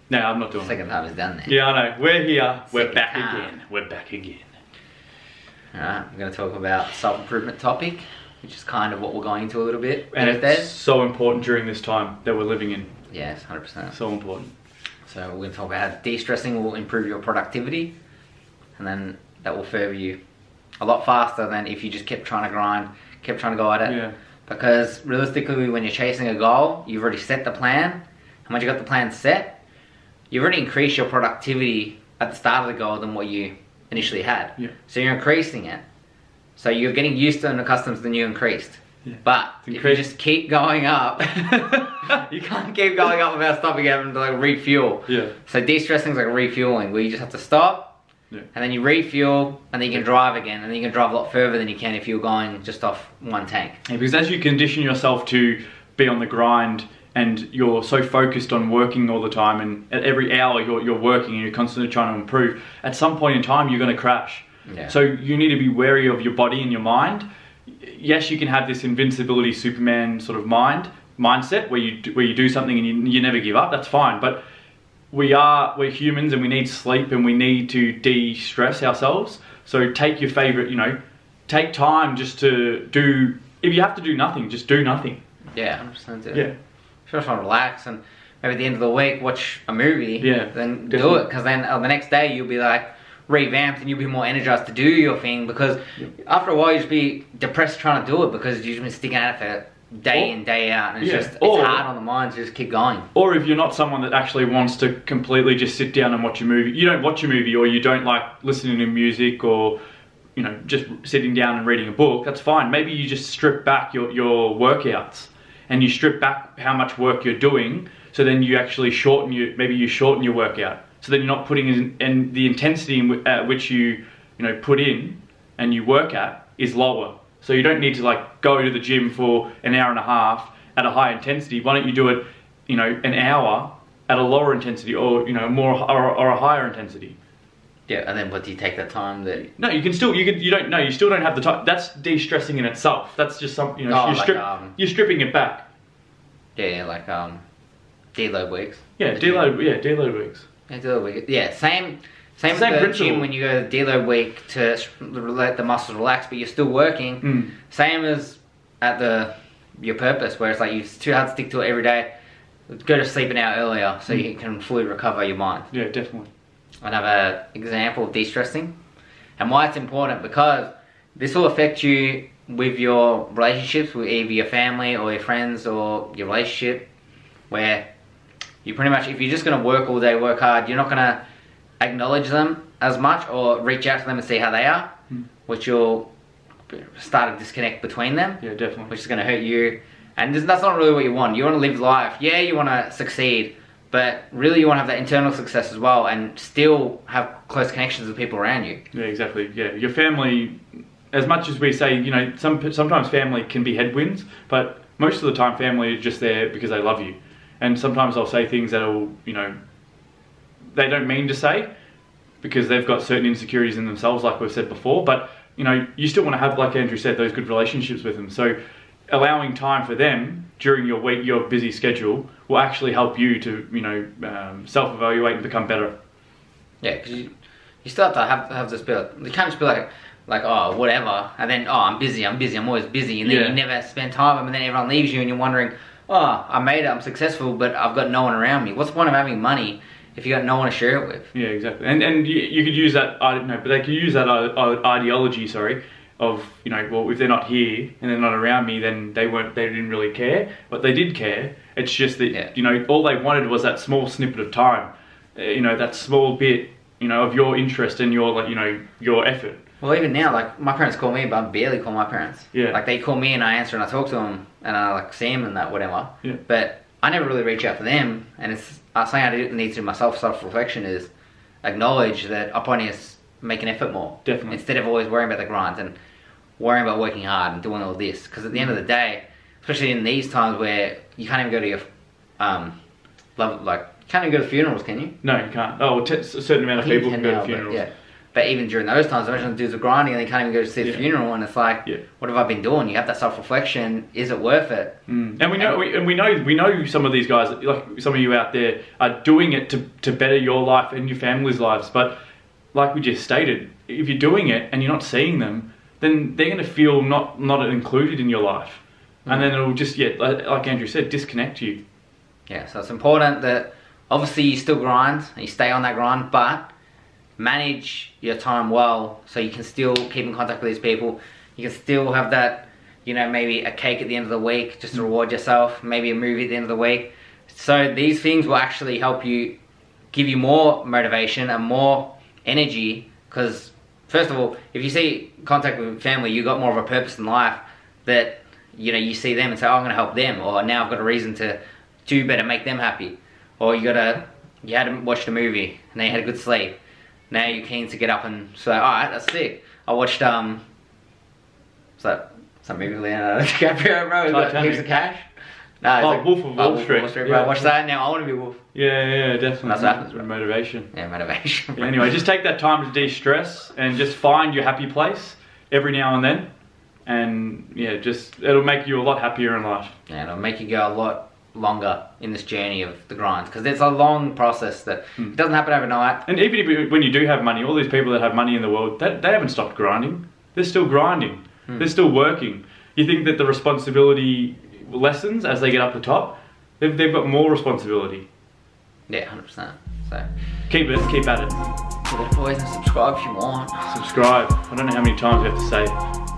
No, I'm not doing Second time is done there. Yeah, I know. We're here. We're Second back time. again. We're back again. Alright, I'm going to talk about self-improvement topic, which is kind of what we're going into a little bit. And it's so important during this time that we're living in. Yes, 100%. So important. So we're going to talk about how de-stressing will improve your productivity, and then that will further you a lot faster than if you just kept trying to grind, kept trying to go at it. Yeah. Because realistically, when you're chasing a goal, you've already set the plan, and once you got the plan set, you've already increased your productivity at the start of the goal than what you initially had. Yeah. So you're increasing it. So you're getting used to and accustomed to the new increased. Yeah. But if you just keep going up, you can't keep going up without stopping, having to like refuel. Yeah. So de-stressing is like refueling, where you just have to stop, yeah, and then you refuel, and then you can drive again, and then you can drive a lot further than you can if you're going just off one tank. Yeah, because as you condition yourself to be on the grind, and you're so focused on working all the time, and at every hour you're working and you're constantly trying to improve, at some point in time you're going to crash. Yeah. So you need to be wary of your body and your mind. Yes, you can have this invincibility Superman sort of mindset where you do something and you never give up. That's fine, but we're humans and we need sleep and we need to de-stress ourselves. So take your favorite, take time just to do. If you have to do nothing, just do nothing. Yeah, 100% do. Yeah. If you just want to relax and maybe at the end of the week watch a movie, Yeah, then definitely. do it, because then the next day you'll be like revamped and you'll be more energized to do your thing, because after a while you'll just be depressed trying to do it because you've just been sticking at it for day in, day out, and it's hard on the mind to just keep going. Or if you're not someone that actually wants to completely just sit down and watch a movie, you don't watch a movie, or you don't like listening to music, or just sitting down and reading a book, that's fine. Maybe you just strip back your workouts, and you strip back how much work you're doing, so then you actually shorten your workout. So then you're not putting in the intensity at which you put in and you work at is lower. So you don't need to like go to the gym for an hour and a half at a high intensity. Why don't you do it, an hour at a lower intensity, or more or a higher intensity? Yeah, and then what do you take that time that? No, you still don't have the time. That's de-stressing in itself. That's just something, you're stripping it back. Yeah, like deload weeks. Yeah, deload weeks. Yeah, deload week. Yeah, same Same with the principle. gym when you go to the deload week to let the muscles relax, but you're still working. Same as at your purpose, where it's like it's too hard to stick to it every day. Go to sleep an hour earlier so you can fully recover your mind. Yeah, definitely. Another example of de-stressing, and why it's important, because this will affect you with your relationships with either your family or your friends or your relationship, where you pretty much, if you're just going to work all day, work hard, you're not going to acknowledge them as much or reach out to them and see how they are, which will start a disconnect between them. Yeah, definitely. Which is going to hurt you, and that's not really what you want. You want to live life. Yeah, you want to succeed, but really you want to have that internal success as well, and still have close connections with people around you. Yeah, exactly. Yeah, your family, as much as we say, sometimes family can be headwinds, but most of the time family is just there because they love you. And sometimes I'll say things that'll, they don't mean to say, because they've got certain insecurities in themselves, like we've said before, but you still want to have, like Andrew said, those good relationships with them. So allowing time for them during your week, your busy schedule, will actually help you to, self-evaluate and become better. Yeah, because you still have to have this bit. You can't just be like, oh, whatever, and then, oh, I'm busy, I'm always busy, and then you never spend time with them, and then everyone leaves you, and you're wondering, oh, I made it, I'm successful, but I've got no one around me. What's the point of having money if you got no one to share it with? Yeah, exactly. And you could use that, I don't know, but they could use that ideology, of, well, if they're not here and they're not around me, then they didn't really care. But they did care. It's just that, all they wanted was that small snippet of time, that small bit, of your interest and your effort. Well, even now, like, my parents call me, but I barely call my parents. Yeah. Like, they call me and I answer and I talk to them and I, like, see them and that, whatever. Yeah. But I never really reach out for them, and it's something I need to do myself, self-reflection, is acknowledge that I probably need to make an effort more. Definitely. Instead of always worrying about the grind and worrying about working hard and doing all this. Because at the end of the day, especially in these times where you can't even go to your, you can't even go to funerals, can you? No, you can't. Oh, a certain amount of people can go to funerals. Yeah. But even during those times, imagine the dudes are grinding and they can't even go to see the funeral, and it's like, what have I been doing? You have that self-reflection. Is it worth it? And we know some of these guys, like some of you out there, are doing it to better your life and your family's lives. But like we just stated, if you're doing it and you're not seeing them, then they're going to feel not included in your life, and then it'll just like Andrew said, disconnect you. Yeah, so it's important that obviously you still grind and you stay on that grind, but manage your time well so you can still keep in contact with these people. You can still have that, you know, maybe a cake at the end of the week just to reward yourself, maybe a movie at the end of the week. So these things will actually help you, give you more motivation and more energy, because first of all, if you see contact with family, you got more of a purpose in life, that, you know, you see them and say, oh, I'm going to help them, or now I've got a reason to do better, make them happy. Or you hadn't watched a movie and then you had a good sleep. Now you're keen to get up and say, alright, that's sick. I watched, some movie with Leonardo DiCaprio, bro, who got heaps of cash. No, Wolf of Wall Street. Bro. Watch that, now I want to be a wolf. Yeah, definitely. That's what happens, bro. Motivation. Yeah, motivation. Yeah, anyway, just take that time to de-stress and just find your happy place every now and then. And yeah, it'll make you a lot happier in life. Yeah, it'll make you go a lot longer in this journey of the grind, because it's a long process that it doesn't happen overnight. And even when you do have money, all these people that have money in the world, they haven't stopped grinding. They're still grinding. They're still working. You think that the responsibility lessens as they get up the top? They've got more responsibility. Yeah, 100%. So keep at it. Give it a boys and subscribe if you want. Subscribe. I don't know how many times you have to say.